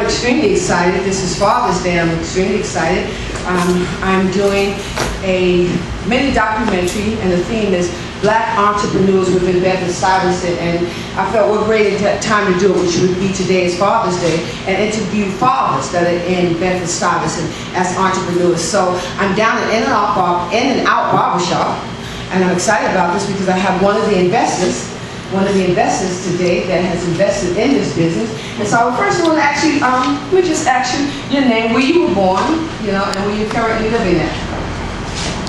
extremely excited. This is Father's Day. I'm extremely excited. I'm doing a mini documentary, and the theme is Black Entrepreneurs within Bedford-Stuyvesant. And I felt what greater time to do it, which would be today is Father's Day, and interview fathers that are in Bedford-Stuyvesant as entrepreneurs. So I'm down at In-N-Out Barbershop, and I'm excited about this because I have one of the investors today that has invested in this business. And so first I want to ask you, we just ask you your name, where you were born, and where you're currently living at.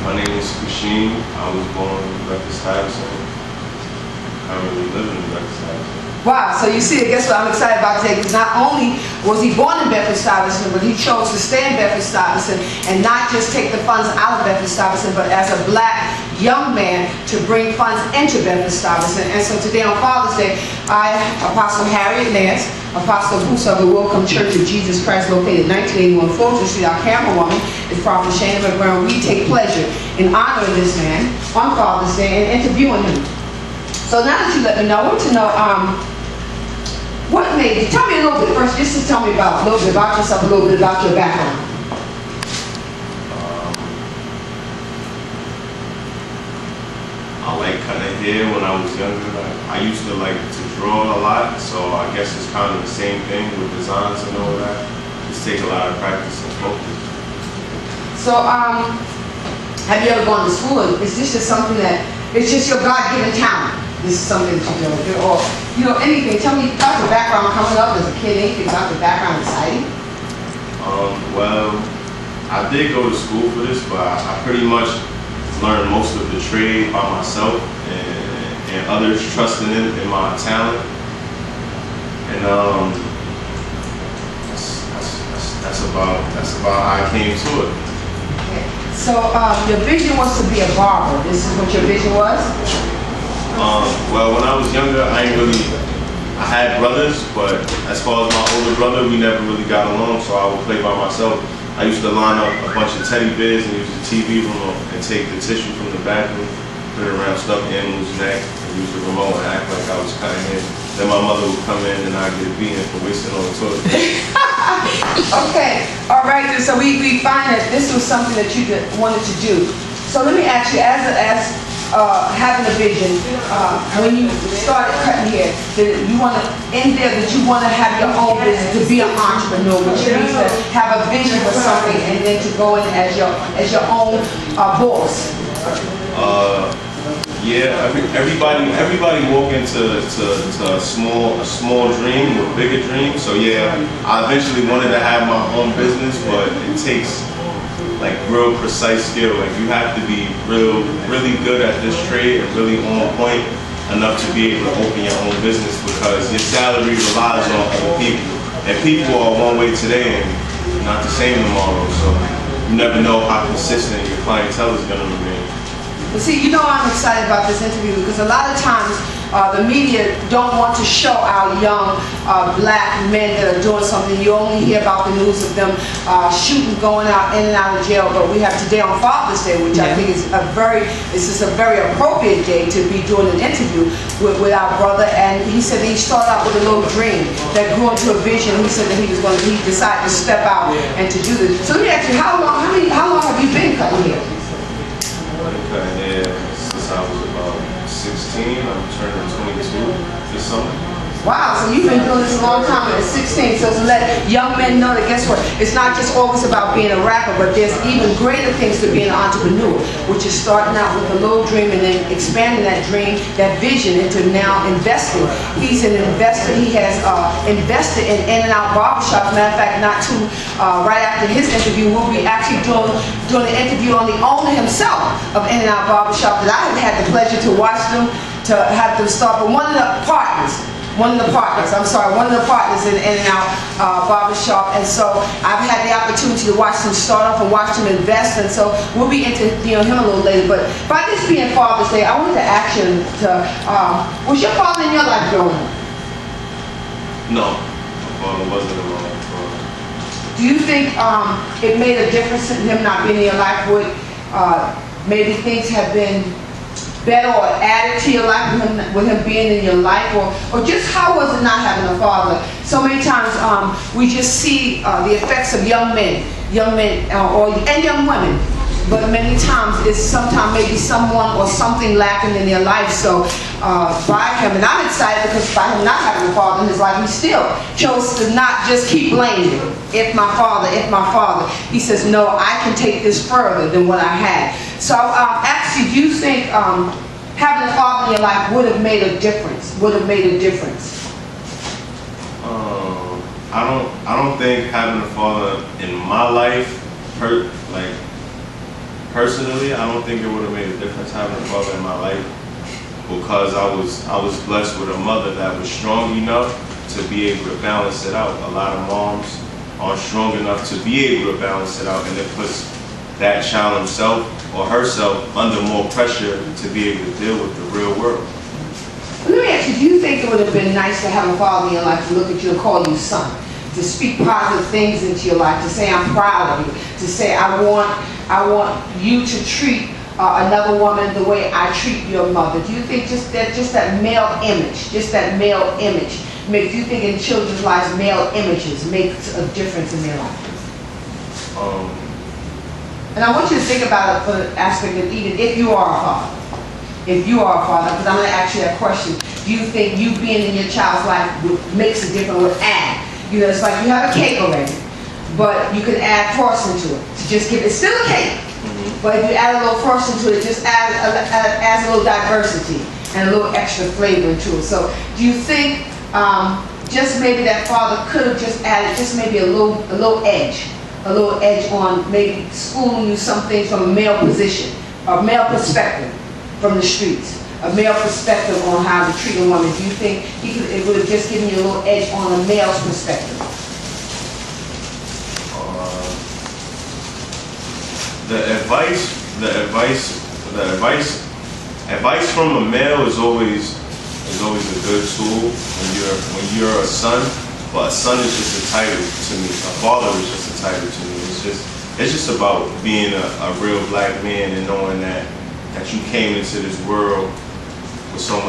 My name is Kushin. I was born in Bedford-Stuyvesant. I currently live in Bedford-Stuyvesant. Wow, so you see, guess what I'm excited about today, because not only was he born in Bedford-Stuyvesant, but he chose to stay in Bedford-Stuyvesant and not just take the funds out of Bedford-Stuyvesant, but as a black young man to bring funds into Bedford-Stuyvesant. And so today on Father's Day, I, Apostle Harriet Nance, Apostle of the Welcome Church of Jesus Christ, located 1981 Fulton Street, our camerawoman is Prophet Shana McBrown. We take pleasure in honoring this man on Father's Day and interviewing him. So now that you let me know, I want to know, what made you, tell me a little bit first, just to tell me a little bit about yourself, a little bit about your background. I like cutting hair when I was younger. I used to like to draw a lot, so I guess it's kind of the same thing with designs and all that. Just take a lot of practice and focus. So, have you ever gone to school? Is this just something that, it's just your God-given talent? This is something that you do, or anything. Tell me about your background coming up as a kid. Anything about your background exciting? Well, I did go to school for this, but I pretty much learned most of the trade by myself and others trusting in my talent. And that's about how I came to it. Okay. So your vision was to be a barber. This is what your vision was? Well, when I was younger, I had brothers, but as far as my older brother, we never really got along, so I would play by myself. I used to line up a bunch of teddy bears and use the TV remote and take the tissue from the bathroom, put it around stuffed animals' neck, and use the remote and act like I was cutting hair. Then my mother would come in and I'd get a beating for wasting all the toilet paper. Okay, all right, so we find that this was something that you wanted to do. So let me ask you, as having a vision, when you started cutting hair, you want to, in there that you want to have your own business, to be an entrepreneur, which means to have a vision for something and then to go in as your own boss. Yeah, everybody walk into a small dream with bigger dreams. So yeah, I eventually wanted to have my own business, but it takes like real precise skill. Like you have to be really good at this trade and really on point enough to be able to open your own business, because your salary relies on other people. And people are one way today and not the same tomorrow. So you never know how consistent your clientele is gonna remain. But see, I'm excited about this interview because a lot of times the media don't want to show our young black men that are doing something. You only hear about the news of them shooting, going out in and out of jail. But we have today on Father's Day, which I think is a very appropriate day to be doing an interview with our brother. And he said that he started out with a little dream that grew into a vision. He said that he decided to step out and to do this. So let me ask you, how long have you been cutting hair? I've been cutting hair since I was about 16. I'm turning 22 this summer. Wow, so you've been doing this a long time at 16, so to let young men know that, guess what, it's not just always about being a rapper, but there's even greater things to being an entrepreneur, which is starting out with a little dream and then expanding that dream, that vision, into now investing. He's an investor. He has invested in In-N-Out Barbershop. Matter of fact, right after his interview, we'll be actually doing an interview on the owner himself of In-N-Out Barbershop that I have had the pleasure to watch them, to have them start, but one of the partners in In-N-Out Barbershop, and so I've had the opportunity to watch them start off and watch them invest, and so we'll be into him a little later. But by this being Father's Day, I wanted to ask you was your father in your life growing up? No, my father wasn't around. Do you think it made a difference in him not being in your life? Would maybe things have been better or added to your life with him being in your life, or just how was it not having a father? So many times we just see the effects of young men, and young women. But many times it's sometimes maybe someone or something lacking in their life. So by him, and I'm excited because by him not having a father in his life, he still chose to not just keep blaming. If my father. He says, no, I can take this further than what I had. So actually, do you think having a father in your life would have made a difference? I don't think having a father in my life, personally, I don't think it would have made a difference having a father in my life, because I was blessed with a mother that was strong enough to be able to balance it out. A lot of moms aren't strong enough to be able to balance it out, and it puts that child himself or herself under more pressure to be able to deal with the real world. Let me ask you, do you think it would have been nice to have a father in your life to look at you and call you son, to speak positive things into your life, to say I'm proud of you, to say I want you to treat another woman the way I treat your mother? Do you think just that male image, do you think in children's lives male images makes a difference in their life? And I want you to think about it for the aspect of even if you are a father. Because I'm going to ask you that question. Do you think you being in your child's life makes a difference, would add? You know, it's like you have a cake already, but you can add frosting to it. To just give it's still a cake, but if you add a little frosting to it, it just adds a little diversity and a little extra flavor to it. So do you think just maybe that father could have just added just maybe a little edge on maybe schooling you some things from a male position, a male perspective from the streets, a male perspective on how to treat a woman? Do you think it would have just given you a little edge on a male's perspective? The advice from a male is always a good tool when you're a son. But a son is just a title to me. A father is just a title to me. It's just about being a real black man and knowing that you came into this world with so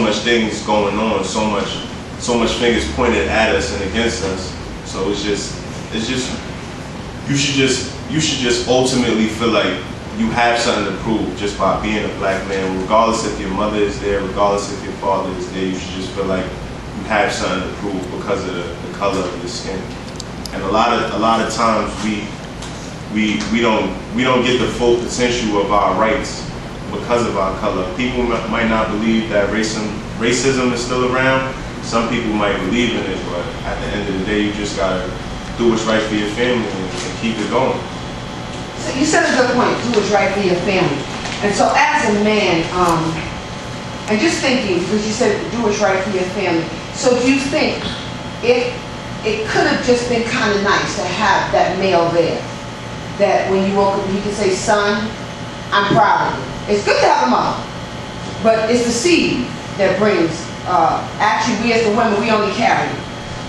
much things going on, so much fingers pointed at us and against us. So it's just you should just ultimately feel like you have something to prove just by being a black man, regardless if your mother is there, regardless if your father is there. You should just feel like you have something to prove because of the color of your skin. And a lot of times we don't get the full potential of our rights because of our color. People might not believe that racism is still around. Some people might believe in it, but at the end of the day, you just gotta do what's right for your family and keep it going. So you said a good point, do what's right for your family. And so as a man, and just thinking, because you said do what's right for your family, so do you think it could have just been kind of nice to have that male there, that when you woke up, you could say, son, I'm proud of you. It's good to have a mother, but it's the seed that brings, actually we as the women, we only carry it,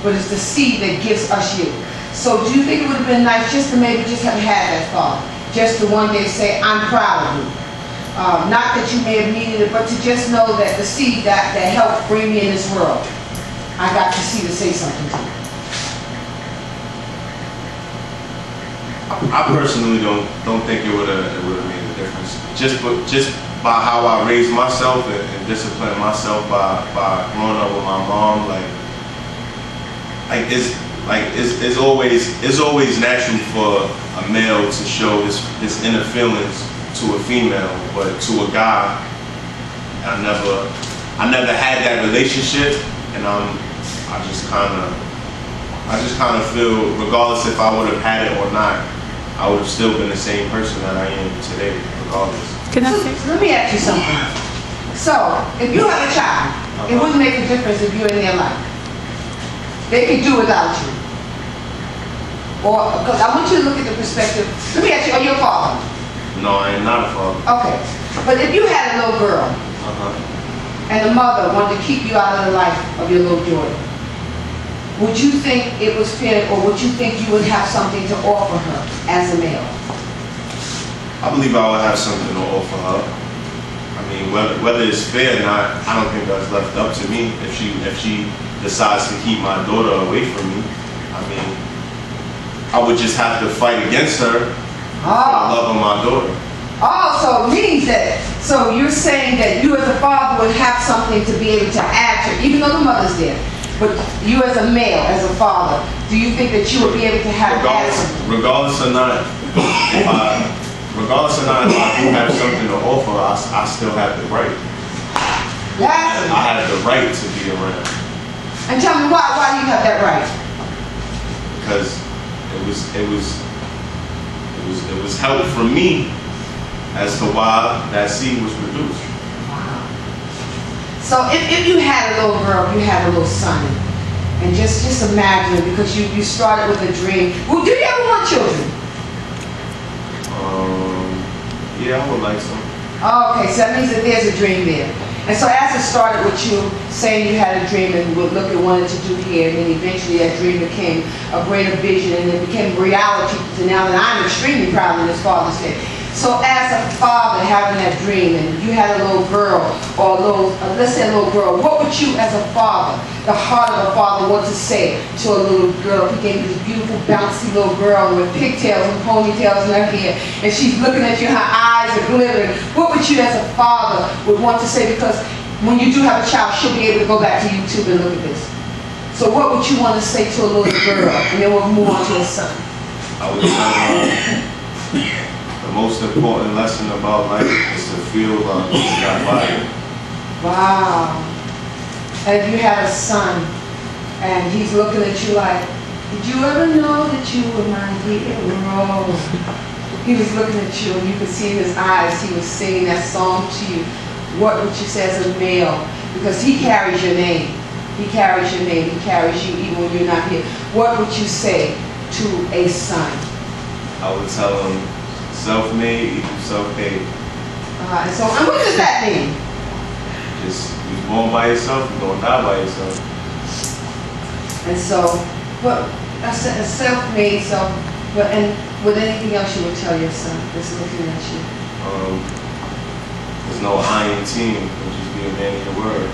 but it's the seed that gives us you. So do you think it would have been nice just to maybe just have had that thought, just to one day say, I'm proud of you? Not that you may have needed it, but to just know that the seed that helped bring me in this world, I got to see to say something to you. I personally don't think it would have made a difference. Just by how I raised myself and disciplined myself by growing up with my mom, it's always natural for a male to show his inner feelings to a female, but to a guy, I never had that relationship, and I just kind of feel, regardless if I would have had it or not, I would have still been the same person that I am today, regardless. Let me ask you something. So, if you have a child, it wouldn't make a difference if you're in their life. They could do without you. Or, because I want you to look at the perspective. Let me ask you, are you a father? No, I am not a father. Okay. But if you had a little girl, and the mother wanted to keep you out of the life of your little daughter, would you think it was fair, or would you think you would have something to offer her as a male? I believe I would have something to offer her. I mean, whether it's fair or not, I don't think that's left up to me. If she decides to keep my daughter away from me, I mean, I would just have to fight against her for the love of my daughter. Oh, so it means that, so you're saying that you as a father would have something to be able to add to, even though the mother's there, but you as a male, as a father, do you think that you would be able to have regardless or not, if I do have something to offer, I still have the right. Yes. I have the right to be around. And tell me why do you have that right? Because it was help from me as to why that seed was produced. Wow. So if you had a little girl, you had a little son, and just imagine, because you started with a dream. Well, do you ever want children? Yeah, I would like some. Oh, okay, so that means that there's a dream there. And so as it started with you saying you had a dream and would look at wanted to do here, and then eventually that dream became a greater vision and it became reality to now that I'm extremely proud of this Father's Day. So as a father having that dream and you had a little girl or a little, let's say a little girl, what would you as a father, the heart of a father, want to say to a little girl? He gave you this beautiful bouncy little girl with pigtails and ponytails in her hair and she's looking at you, her eyes are glittering. What would you as a father would want to say? Because when you do have a child, she'll be able to go back to YouTube and look at this. So what would you want to say to a little girl? And then we'll move on to a son. I would say the most important lesson about life is to feel loved and not valued. Wow. And you have a son, and he's looking at you like, did you ever know that you were my hero? He was looking at you, and you could see in his eyes, he was singing that song to you. What would you say as a male? Because he carries your name. He carries your name. He carries you even when you're not here. What would you say to a son? I would tell him, self-made equals self-paid. And what does that mean? Just, you're born by yourself, you're going to die by yourself. And so, but a self-made and with anything else you would tell your son that's looking at you? There's no I in team, but just be a man of your word.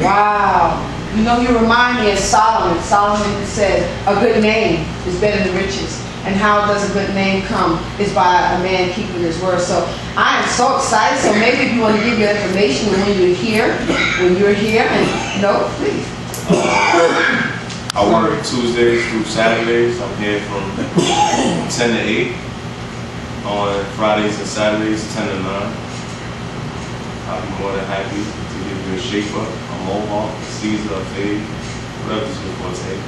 Wow. You know, you remind me of Solomon. Solomon said, a good name is better than riches. And how does a good name come? Is by a man keeping his word. So I am so excited. So maybe if you want to give your information when you're here, and no, please. I work Tuesdays through Saturdays. I'm here from 10 to 8. On Fridays and Saturdays, 10 to 9. I'll be more than happy to give you a shape-up, a mohawk, a Caesar, a fade, whatever's your forte.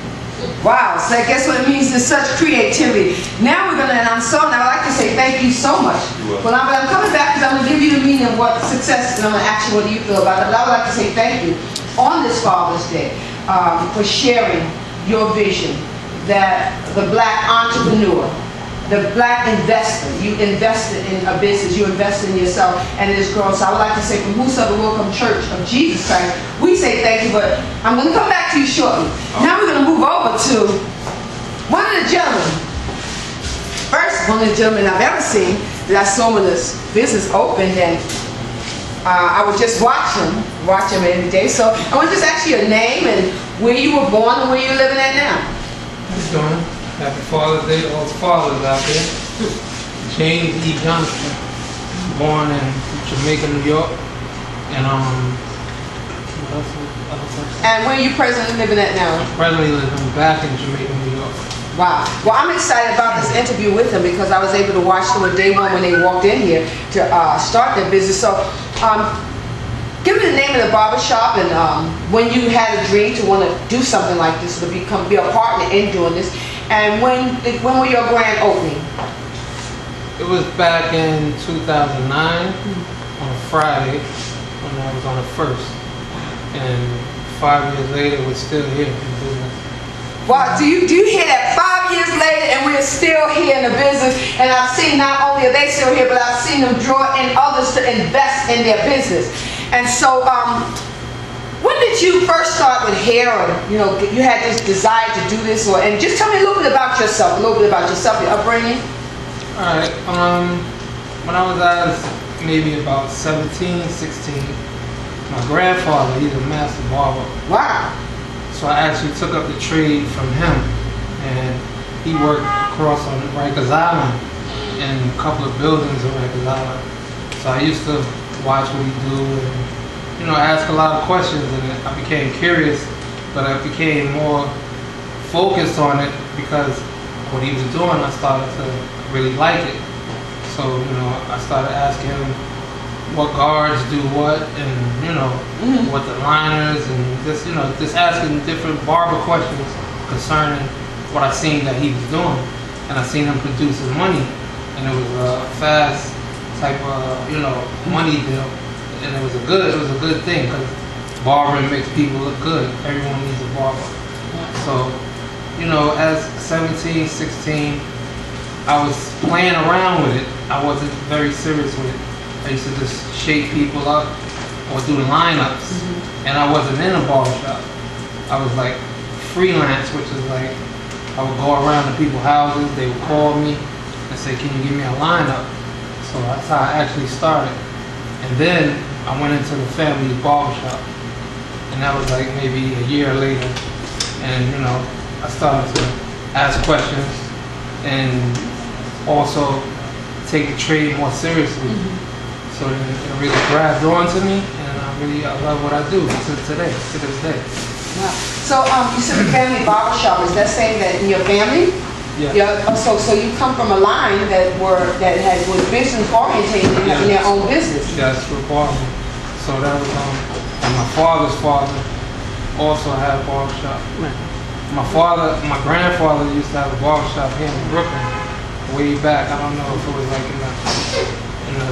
Wow, so guess what it means? There's such creativity. Now we're going to, and I'm so, and I'd like to say thank you so much. But I'm coming back because I'm going to give you the meaning of what success is, and I'm going to ask you what do you feel about it. But I would like to say thank you on this Father's Day for sharing your vision that the black entrepreneur, the black investor, you invested in a business, you invested in yourself and in this girl. So I would like to say from Whosoever Welcome Church of Jesus Christ, we say thank you, but I'm going to come back to you shortly. Now we're going to move over to one of the gentlemen. First, one of the gentlemen I've ever seen that I saw when this business opened, and I would just watch him every day. So I want to just ask you your name and where you were born and where you're living at now. What's going on? Happy Father's Day to all the fathers out there. James E. Johnston, born in Jamaica, New York, and what else? And where are you presently living at now? Presently living back in Jamaica, New York. Wow. Well, I'm excited about this interview with them because I was able to watch them on day one when they walked in here to start their business. So, give me the name of the barbershop and when you had a dream to want to do something like this, to be a partner in doing this. And when were your grand opening? It was back in 2009 on a Friday when I was on the 1st. And 5 years later, we're still here in business. Wow, do you hear that? 5 years later and we're still here in the business. And I've seen not only are they still here, but I've seen them draw in others to invest in their business. And so, when did you first start with hair, or you had this desire to do this, and just tell me a little bit about yourself, your upbringing. All right. When I was as maybe about 17, 16, my grandfather, he's a master barber. Wow. So I actually took up the trade from him, and he worked across on Rikers Island in a couple of buildings on Rikers Island. So I used to watch what he do and, ask a lot of questions, and I became curious, but I became more focused on it because what he was doing, I started to really like it. So, I started asking him what guards do what, and, what the liners, and just asking different barber questions concerning what I seen that he was doing. And I seen him produce his money, and it was a fast type of, money deal. And it was a good thing, because barbering makes people look good. Everyone needs a barber. So, as 17, 16, I was playing around with it. I wasn't very serious with it. I used to just shake people up or do lineups, and I wasn't in a barbershop. I was like freelance, which is like I would go around to people's houses. They would call me and say, "Can you give me a lineup?" So that's how I actually started. And then I went into the family's barbershop, and that was like maybe a year later. And I started to ask questions and also take the trade more seriously. So it really grabbed onto me, and I love what I do to this day. Wow. So you said the family barbershop, is that saying that in your family? Yeah. So you come from a line that was business oriented and having their own business. Yes, for barbering. So that was and my father's father also had a barbershop. My grandfather used to have a barbershop here in Brooklyn way back. I don't know if it was like in the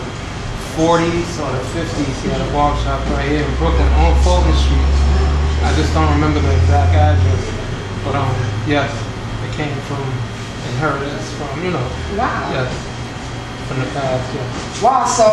40s or the 50s. He had a barbershop right here in Brooklyn on Fulton Street. I just don't remember the exact address, but yes, it came from inheritance from Wow. yes, from the past. Yes. Wow. So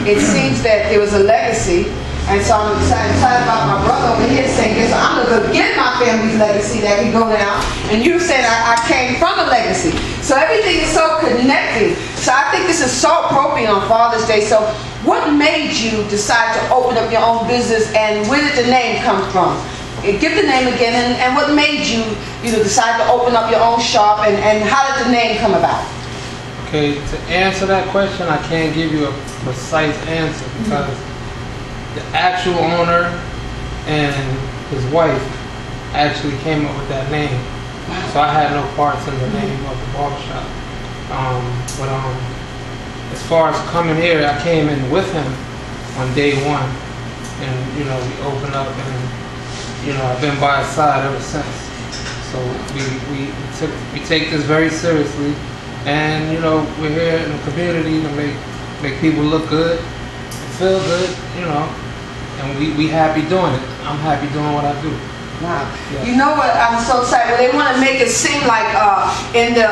it seems that there was a legacy, and so I'm excited about my brother over here saying this. I'm gonna go get my family's legacy that we go down, and you said I came from a legacy. So everything is so connected. So I think this is so appropriate on Father's Day. So what made you decide to open up your own business, and where did the name come from? Give the name again, and what made you decide to open up your own shop, and how did the name come about? Okay, to answer that question, I can't give you a precise answer because the actual owner and his wife actually came up with that name. So I had no parts in the name of the barbershop. But as far as coming here, I came in with him on day one, and we opened up, and I've been by his side ever since. So we take this very seriously, and we're here in the community to make people look good, feel good, and we happy doing it. I'm happy doing what I do. Wow. Yeah. You know what? I'm so excited. Well, they want to make it seem like in the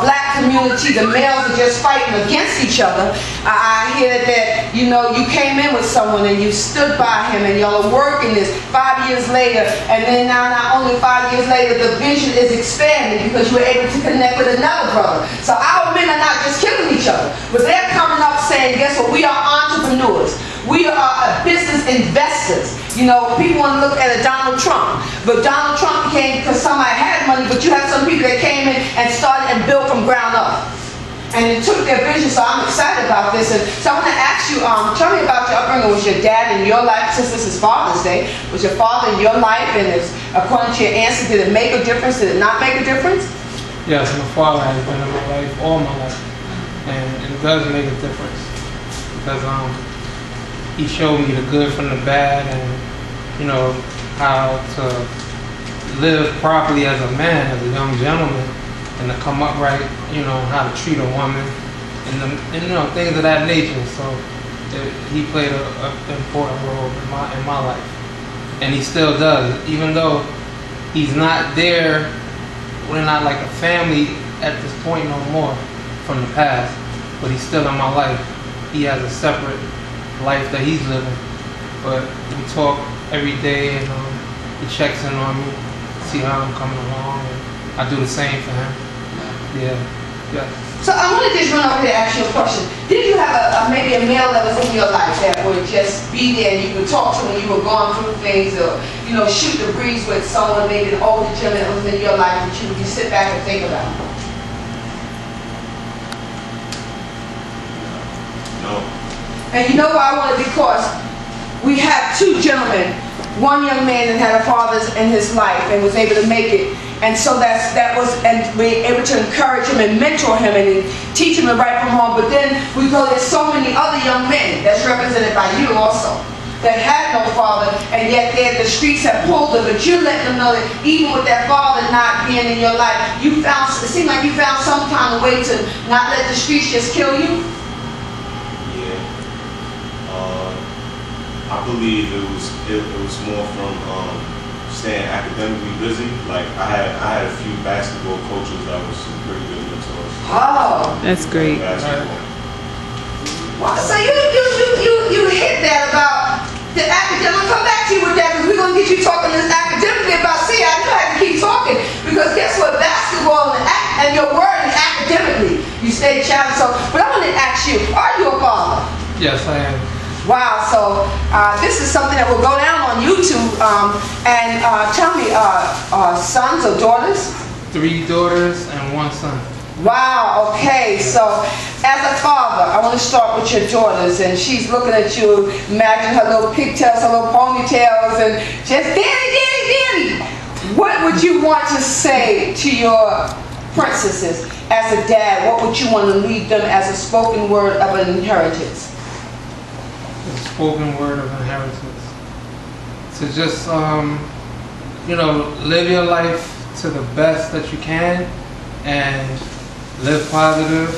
black community, the males are just fighting against each other. I hear that, you came in with someone and you stood by him and y'all are working this 5 years later. And then now, not only 5 years later, the vision is expanding because you were able to connect with another brother. So our men are not just killing each other, but they're coming up saying, guess what? We are entrepreneurs. We are business investors. People want to look at a Donald Trump, but Donald Trump came because somebody had money, but you have some people that came in and started and built from ground up. And it took their vision, so I'm excited about this. And so I want to ask you, tell me about your upbringing. Was your dad in your life, since this is Father's Day, was your father in your life, and according to your answer, did it make a difference? Did it not make a difference? Yes, my father has been in my life all my life, and it does make a difference because he showed me the good from the bad, and how to live properly as a man, as a young gentleman, and to come up right, how to treat a woman, and things of that nature. So he played an important role in my life, and he still does. Even though he's not there, we're not like a family at this point no more from the past, but he's still in my life. He has a separate life that he's living, but we talk every day, and he checks in on me, see how I'm coming along, and I do the same for him. Yeah. Yes. So I want to just run over here and ask you a question. Did you have maybe a male that was in your life that would just be there and you could talk to when you were going through things, or shoot the breeze with someone, maybe an older gentleman that was in your life that you could sit back and think about? No. And you know why I want it? Because we have two gentlemen. One young man that had a father in his life and was able to make it. And so and we were able to encourage him and mentor him and teach him to write from home. But then we go, there's so many other young men that's represented by you also, that had no father, and yet the streets have pulled them. But you're letting them know that even with that father not being in your life, it seemed like you found some kind of way to not let the streets just kill you. Yeah. I believe it was more from staying academically busy. Like I had a few basketball coaches that was some pretty good mentors. Oh, That's great. Basketball. wow. So you hit that about the academic. I'll come back to you with that because we're gonna get you talking this academically about. See, I knew I had to keep talking because guess what? Basketball and your word is academically. You stay challenged. So, but I want to ask you: are you a father? Yes, I am. Wow, so this is something that will go down on YouTube. And tell me, sons or daughters? 3 daughters and 1 son. Wow, okay, so as a father, I want to start with your daughters, and she's looking at you, imagine her little pigtails, her little ponytails, and just, Daddy. What would you want to say to your princesses as a dad? What would you want to leave them as a spoken word of an inheritance? The spoken word of inheritance. To just, live your life to the best that you can and live positive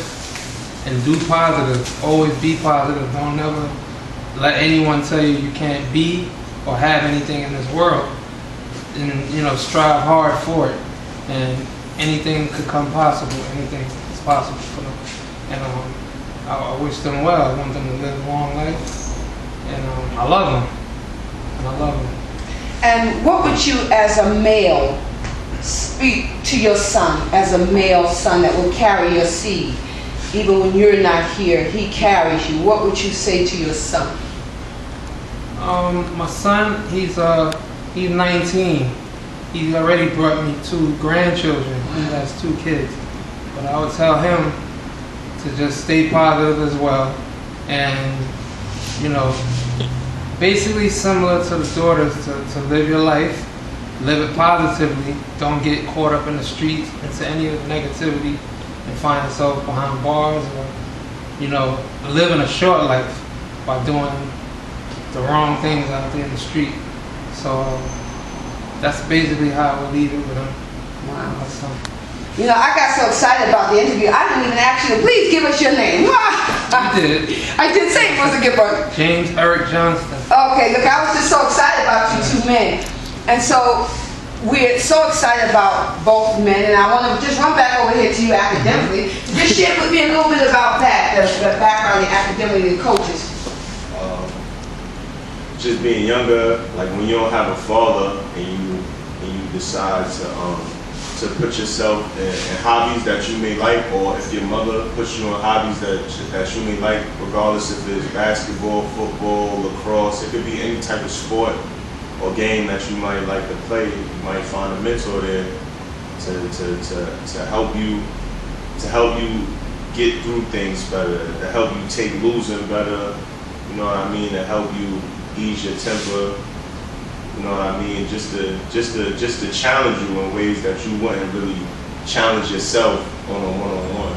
and do positive. Always be positive. Don't never let anyone tell you you can't be or have anything in this world. And, strive hard for it. And anything could come possible. Anything is possible for them. And I wish them well. I want them to live a long life. And I love them. And what would you, as a male, speak to your son, as a male son that will carry your seed? Even when you're not here, he carries you. What would you say to your son? My son, he's 19. He's already brought me 2 grandchildren. He has 2 kids. But I would tell him to just stay positive as well. And, basically similar to the daughters, to live your life, live it positively, don't get caught up in the streets into any of the negativity and find yourself behind bars or, living a short life by doing the wrong things out there in the street. So that's basically how I would leave it with him. Wow. I got so excited about the interview, I didn't even ask you to please give us your name. You did. I did say it was a good one. James Eric Johnston. Okay, look, I was just so excited about you 2 men. And so we're so excited about both men, and I want to just run back over here to you academically. Just share with me a little bit about that, the background academically, the coaches. Just being younger, like when you don't have a father and you decide to put yourself in hobbies that you may like, or if your mother puts you on hobbies that you may like, regardless if it's basketball, football, lacrosse, it could be any type of sport or game that you might like to play. You might find a mentor there to help you get through things better, to help you take losing better, you know what I mean, to help you ease your temper, you know what I mean, just to challenge you in ways that you wouldn't really challenge yourself on a one-on-one.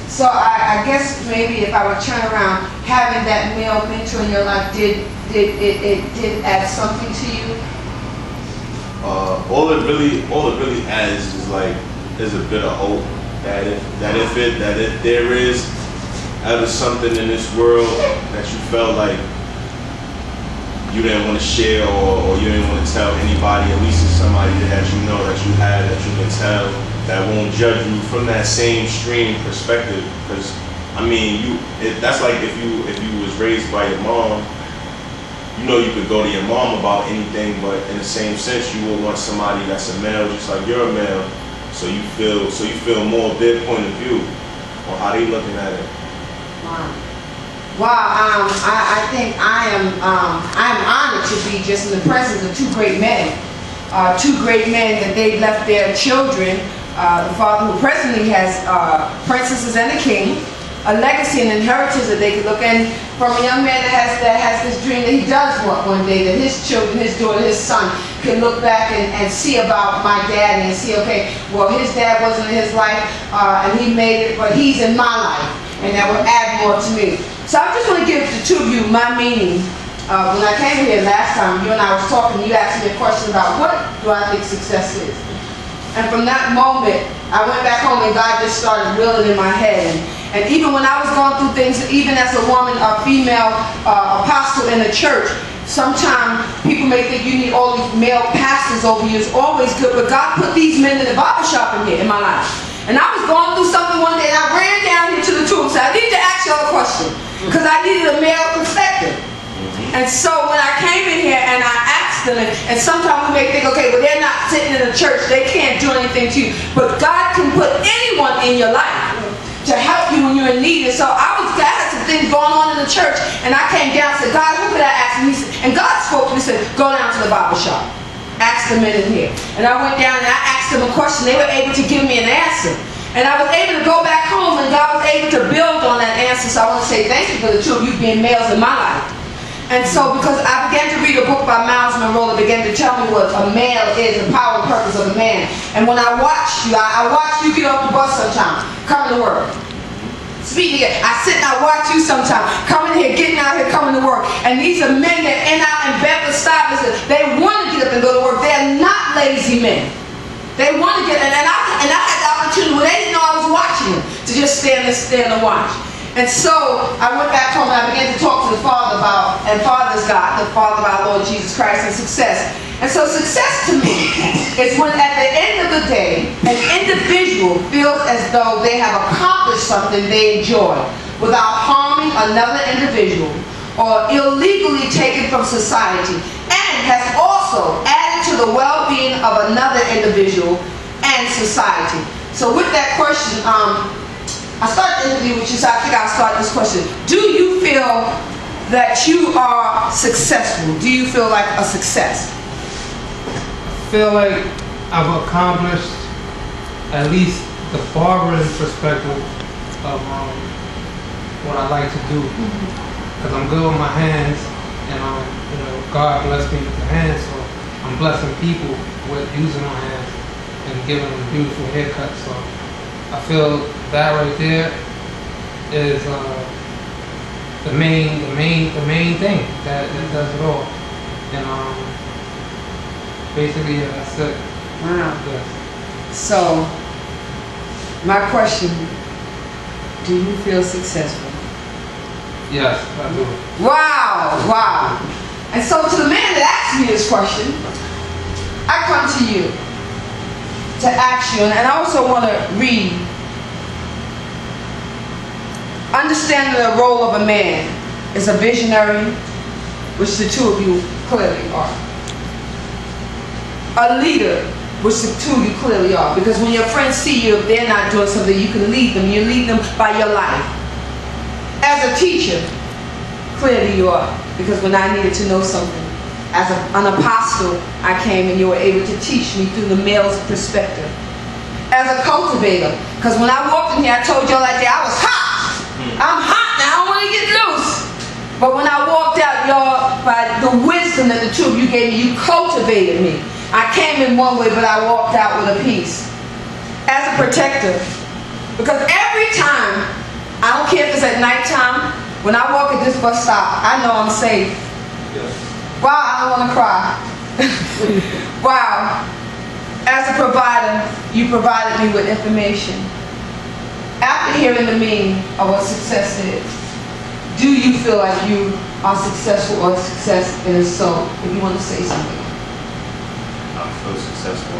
So I guess maybe if I would turn around, having that male mentor in your life, did it add something to you? All it really adds is a bit of hope that if there is ever something in this world that you felt like you didn't want to share or you didn't want to tell anybody, at least it's somebody that you know that you have, that you can tell, that won't judge you from that same stream perspective. Because that's like if you was raised by your mom, you could go to your mom about anything, but in the same sense, you will want somebody that's a male, just like you're a male, So you feel more of their point of view or how they looking at it. Wow. I think I'm honored to be just in the presence of two great men. Two great men that they left their children. The father who presently has princesses and a king, a legacy and inheritance that they could look in from a young man that has this dream that he does want one day, that his children, his daughter, his son can look back and see about my dad and see, okay, well, his dad wasn't in his life and he made it, but he's in my life, and that will add more to me. So I just want to give the two of you my meaning. When I came here last time, you and I was talking, you asked me a question about what do I think success is. And from that moment, I went back home and God just started reeling in my head. And even when I was going through things, even as a woman, a female apostle in the church, sometimes people may think you need all these male pastors over you. It's always good, but God put these men in the barbershop in here in my life. And I was going through something one day, and I ran down here to the two and said, I need to ask y'all a question, because I needed a male perspective. And so when I came in here and I asked them, and sometimes we may think, okay, well, they're not sitting in the church, they can't do anything to you. But God can put anyone in your life to help you when you're in need. And so I had some things going on in the church, and I came down and said, God, who could I ask? And God spoke to me and said, go down to the barber shop. Ask the men in here. And I went down and I asked them a question. They were able to give me an answer. And I was able to go back home, and God was able to build on that answer. So I want to say thank you for the two of you being males in my life. And so, because I began to read a book by Miles Monroe that began to tell me what a male is, the power and purpose of a man. And when I watched you, I watched you get off the bus sometime, coming to work. Speaking here, I sit and I watch you sometime, coming here, getting out here, coming to work. And these are men that in out in Bedford-Stuyvesant, they want to get up and go to work. They're not lazy men. They want to get in, and I had the opportunity when they didn't know I was watching them to just stand and watch. And so I went back home and I began to talk to the Father about, and Father's God, the Father of our Lord Jesus Christ, and success. And so success to me is when at the end of the day, an individual feels as though they have accomplished something they enjoy without harming another individual or illegally taken from society, and has also added to the well-being of another individual and society. So with that question, I started the interview with you, so I think I'll start this question. Do you feel that you are successful? Do you feel like a success? I feel like I've accomplished at least the barbering perspective of what I like to do. Because I'm good with my hands, and God blessed me with the hands, so I'm blessing people with using my hands and giving them beautiful haircuts. So I feel that right there is the main thing that does it all. And basically, yeah, that's it. Wow. Yes. So, my question, do you feel successful? Yes, I do. Wow. And so to the man that asked me this question, I come to you to ask you, and I also want to read, understanding the role of a man is a visionary, which the two of you clearly are. A leader, which the two of you clearly are. Because when your friends see you, if they're not doing something, you can lead them. You lead them by your life. As a teacher, clearly you are. Because when I needed to know something, as an apostle, I came and you were able to teach me through the male's perspective. As a cultivator, because when I walked in here, I told y'all that day I was hot. I'm hot now, I don't want to get loose. But when I walked out, y'all, by the wisdom that the two of you gave me, you cultivated me. I came in one way, but I walked out with a peace. As a protector, because every time, I don't care if it's at nighttime, when I walk at this bus stop, I know I'm safe. Yes. Wow, I don't want to cry. Wow. As a provider, you provided me with information. After hearing the meaning of what success is, do you feel like you are successful or success in a soul? If you want to say something. I feel successful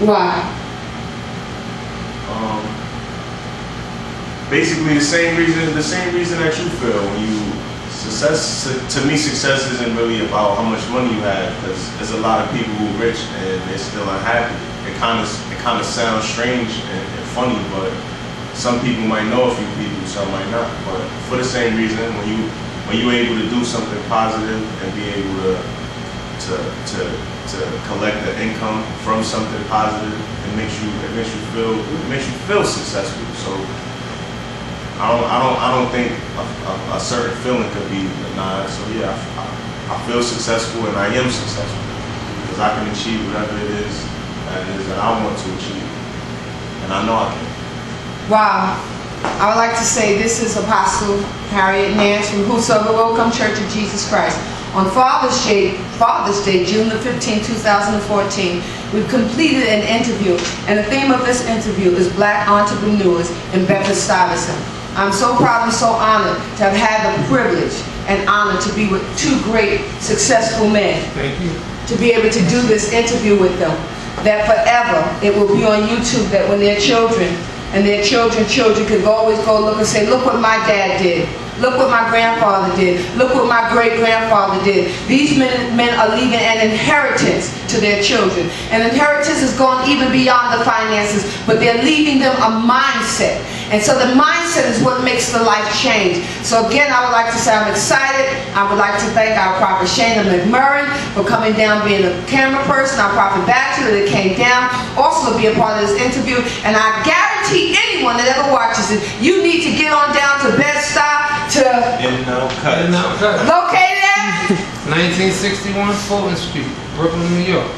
100%. Why? Basically the same reason that you feel when you To me, success isn't really about how much money you have, because there's a lot of people who are rich and they're still unhappy. It kind of sounds strange and funny, but some people might know a few people, some might not. But for the same reason, when you're able to do something positive and be able to collect the income from something positive, it makes you feel successful. So I don't think a certain feeling could be denied. So yeah, I feel successful and I am successful because I can achieve whatever it is that I want to achieve, and I know I can. Wow. I would like to say this is Apostle Harriet Nance from Whosoever Will Come Church of Jesus Christ. On Father's Day, June the 15th, 2014, we've completed an interview, and the theme of this interview is Black Entrepreneurs in Bedford-Stuyvesant. I'm so proud and so honored to have had the privilege and honor to be with two great, successful men. Thank you. To be able to do this interview with them, that forever it will be on YouTube, that when their children and their children could always go look and say, look what my dad did. Look what my grandfather did. Look what my great-grandfather did. These men are leaving an inheritance to their children. And inheritance is going even beyond the finances, but they're leaving them a mindset. And so the mindset is what makes the life change. So again, I would like to say I'm excited. I would like to thank our Prophet Shana McMurray for coming down, being a camera person, our Prophet Bachelor that came down, also to be a part of this interview. And I guarantee anyone that ever watches it, you need to get on down to Bed-Stuy to located at 1961 Fulton Street, Brooklyn, New York.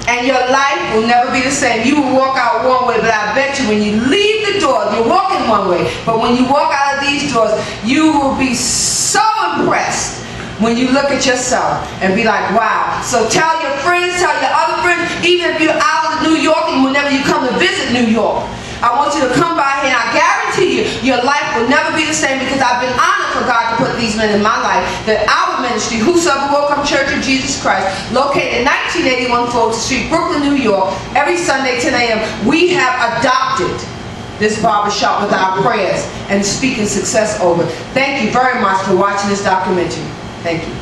And your life will never be the same. You will walk out one way, but I bet you when you leave the door, you're walking one way, but when you walk out of these doors, you will be so impressed when you look at yourself and be like, wow. So tell your friends, tell your other friends, even if you're out of New York and whenever you come to visit New York, I want you to come by here, and I guarantee you, your life will never be the same, because I've been honored for God to put these men in my life, that our ministry, Whosoever Will Come Church of Jesus Christ, located at 1981 Fulton Street, Brooklyn, New York, every Sunday 10 a.m., we have adopted this barbershop with our prayers and speaking success over. Thank you very much for watching this documentary. Thank you.